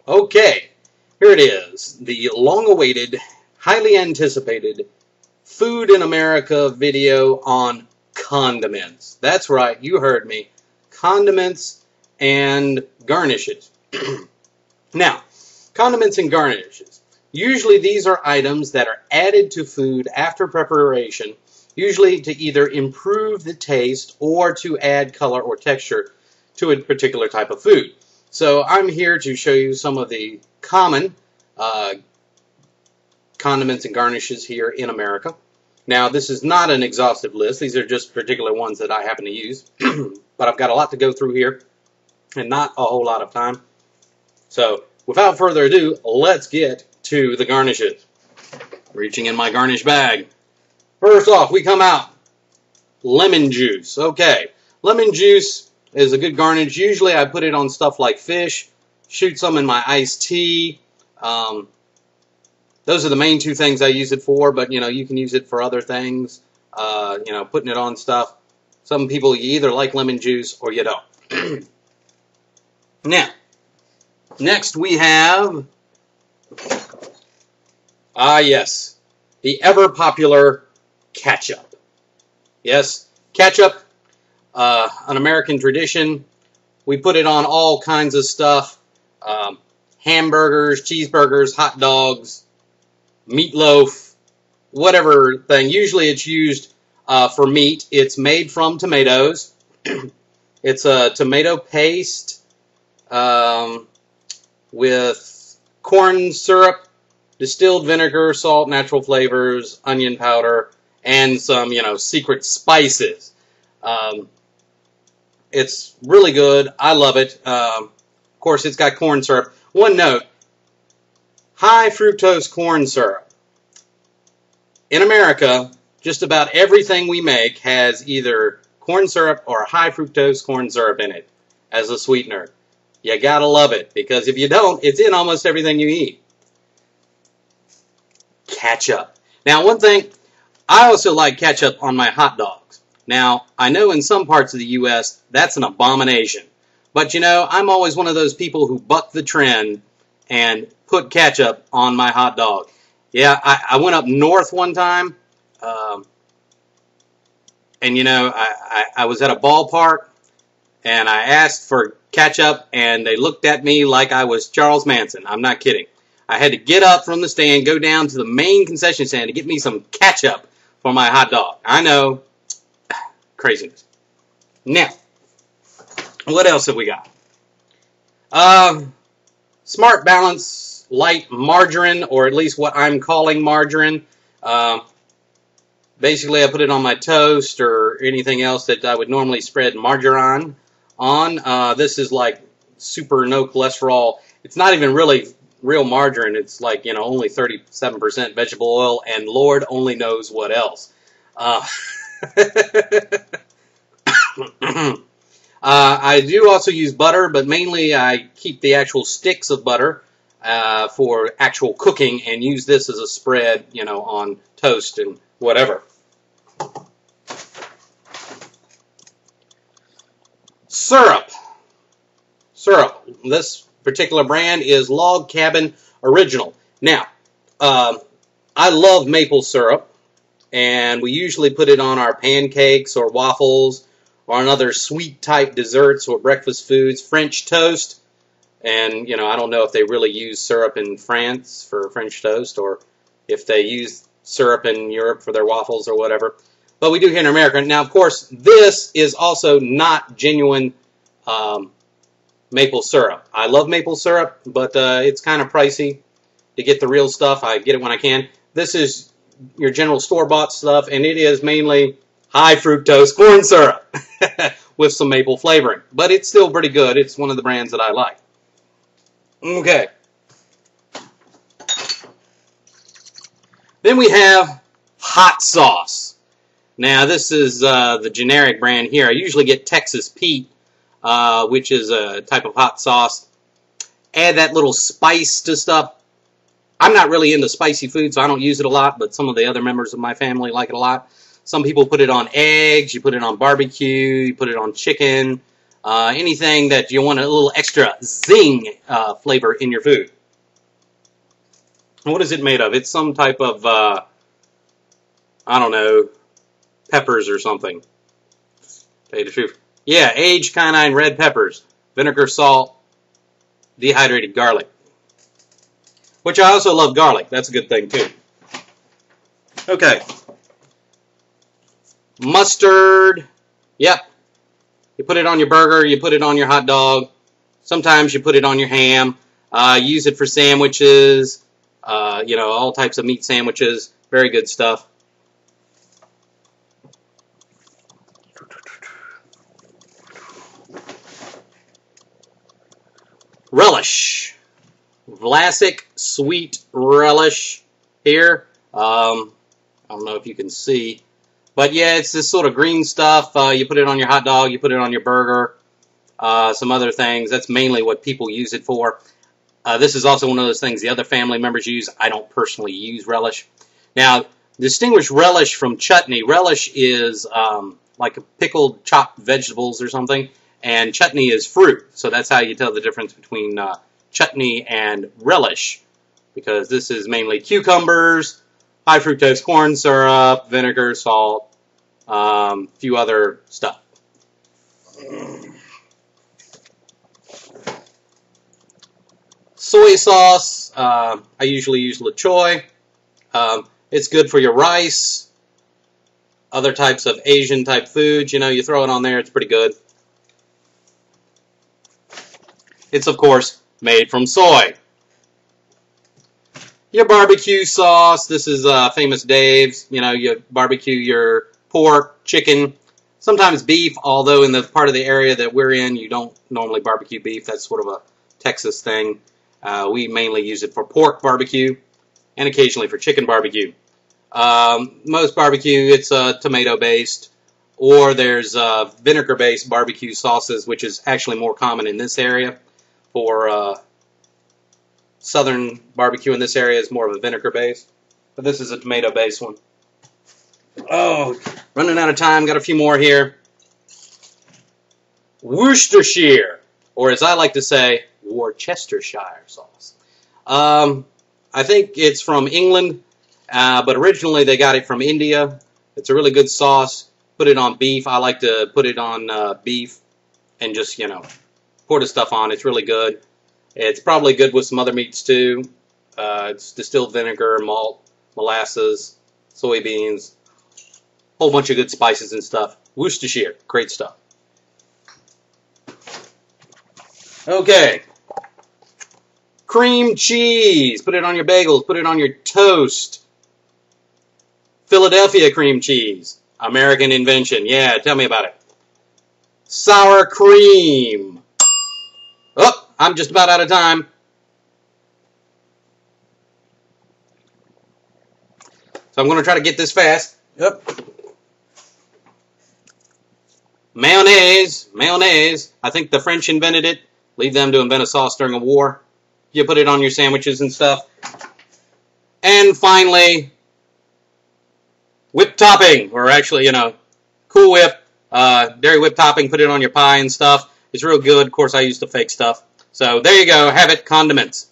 Okay, here it is, the long-awaited, highly anticipated Food in America video on condiments. That's right, you heard me. Condiments and garnishes. Now, condiments and garnishes. Usually these are items that are added to food after preparation, usually to either improve the taste or to add color or texture to a particular type of food. So I'm here to show you some of the common condiments and garnishes here in America. Now, this is not an exhaustive list. These are just particular ones that I happen to use. But I've got a lot to go through here and not a whole lot of time. So, without further ado, let's get to the garnishes. Reaching in my garnish bag. First off, we come out lemon juice. Okay, lemon juice is a good garnish. Usually I put it on stuff like fish, shoot some in my iced tea. Those are the main two things I use it for, but you can use it for other things. Putting it on stuff. Some people, you either like lemon juice or you don't. Now, next we have, yes, the ever popular ketchup. Yes, ketchup, an American tradition. We put it on all kinds of stuff. Hamburgers, cheeseburgers, hot dogs, meatloaf, whatever thing. Usually it's used for meat. It's made from tomatoes. It's a tomato paste with corn syrup, distilled vinegar, salt, natural flavors, onion powder, and some, secret spices. It's really good. I love it. Of course, it's got corn syrup. One note, high fructose corn syrup. In America, just about everything we make has either corn syrup or high fructose corn syrup in it as a sweetener. You gotta love it, because if you don't, it's in almost everything you eat. Ketchup. Now, one thing, I also like ketchup on my hot dogs. Now, I know in some parts of the U.S. that's an abomination. But, I'm always one of those people who buck the trend and put ketchup on my hot dog. Yeah, I went up north one time, and, I was at a ballpark, and I asked for ketchup, and they looked at me like I was Charles Manson. I'm not kidding. I had to get up from the stand, go down to the main concession stand to get me some ketchup for my hot dog. I know. Craziness. Now, what else have we got? Smart Balance Light Margarine, or at least what I'm calling margarine. Basically, I put it on my toast or anything else that I would normally spread margarine on. This is like super no cholesterol. It's not even really real margarine. It's like, only 37% vegetable oil, and Lord only knows what else. I do also use butter, but mainly I keep the actual sticks of butter for actual cooking and use this as a spread, on toast and whatever. Syrup. This particular brand is Log Cabin Original. Now, I love maple syrup, and we usually put it on our pancakes or waffles or on other sweet-type desserts or breakfast foods, French toast. And, I don't know if they really use syrup in France for French toast or if they use syrup in Europe for their waffles or whatever. But we do here in America. Now, of course, this is also not genuine maple syrup. I love maple syrup, but it's kind of pricey to get the real stuff. I get it when I can. This is your general store-bought stuff, and it is mainly high fructose corn syrup with some maple flavoring. But it's still pretty good. It's one of the brands that I like. Okay. Then we have hot sauce. Now, this is the generic brand here. I usually get Texas Pete, which is a type of hot sauce. Add that little spice to stuff. I'm not really into spicy food, so I don't use it a lot, but some of the other members of my family like it a lot. Some people put it on eggs, you put it on barbecue, you put it on chicken. anything that you want a little extra zing flavor in your food. What is it made of? It's some type of, I don't know, peppers or something. Tell you the truth. Yeah, aged cayenne red peppers, vinegar, salt, dehydrated garlic. Which I also love garlic. That's a good thing too. Okay. Mustard. Yep. You put it on your burger. You put it on your hot dog. Sometimes you put it on your ham. Use it for sandwiches. You know, all types of meat sandwiches. Very good stuff. Relish. Vlasic sweet relish here. I don't know if you can see. But yeah, it's this sort of green stuff. You put it on your hot dog. You put it on your burger. Some other things. That's mainly what people use it for. This is also one of those things the other family members use. I don't personally use relish. Now, distinguish relish from chutney. Relish is like a pickled chopped vegetables or something. And chutney is fruit. So that's how you tell the difference between chutney and relish, because this is mainly cucumbers, high fructose corn syrup, vinegar, salt, a few other stuff. Soy sauce, I usually use LaChoy. It's good for your rice, other types of Asian type foods. You know, you throw it on there, it's pretty good. It's, of course, made from soy. Your BBQ sauce. This is Famous Dave's. You know, you barbecue your pork, chicken, sometimes beef, although in the part of the area that we're in, you don't normally barbecue beef. That's sort of a Texas thing. We mainly use it for pork barbecue and occasionally for chicken barbecue. Most barbecue, it's tomato-based, or there's vinegar-based barbecue sauces, which is actually more common in this area. For southern barbecue in this area is more of a vinegar base, but this is a tomato based one. Oh, running out of time. Got a few more here. Worcestershire, or as I like to say, Worcestershire sauce. I think it's from England, but originally they got it from India. It's a really good sauce. Put it on beef. I like to put it on beef and just, you know, pour the stuff on. It's really good. It's probably good with some other meats too. It's distilled vinegar, malt, molasses, soybeans, whole bunch of good spices and stuff. Worcestershire, great stuff. Okay. Cream cheese. Put it on your bagels. Put it on your toast. Philadelphia cream cheese. American invention. Yeah, tell me about it. Sour cream. Oh, I'm just about out of time. So I'm going to try to get this fast. Yep. Mayonnaise. Mayonnaise. I think the French invented it. Leave them to invent a sauce during a war. You put it on your sandwiches and stuff. And finally, whipped topping. Or actually, you know, Cool Whip. Dairy whipped topping. Put it on your pie and stuff. It's real good. Of course, I use the fake stuff. So there you go. Have it. Condiments.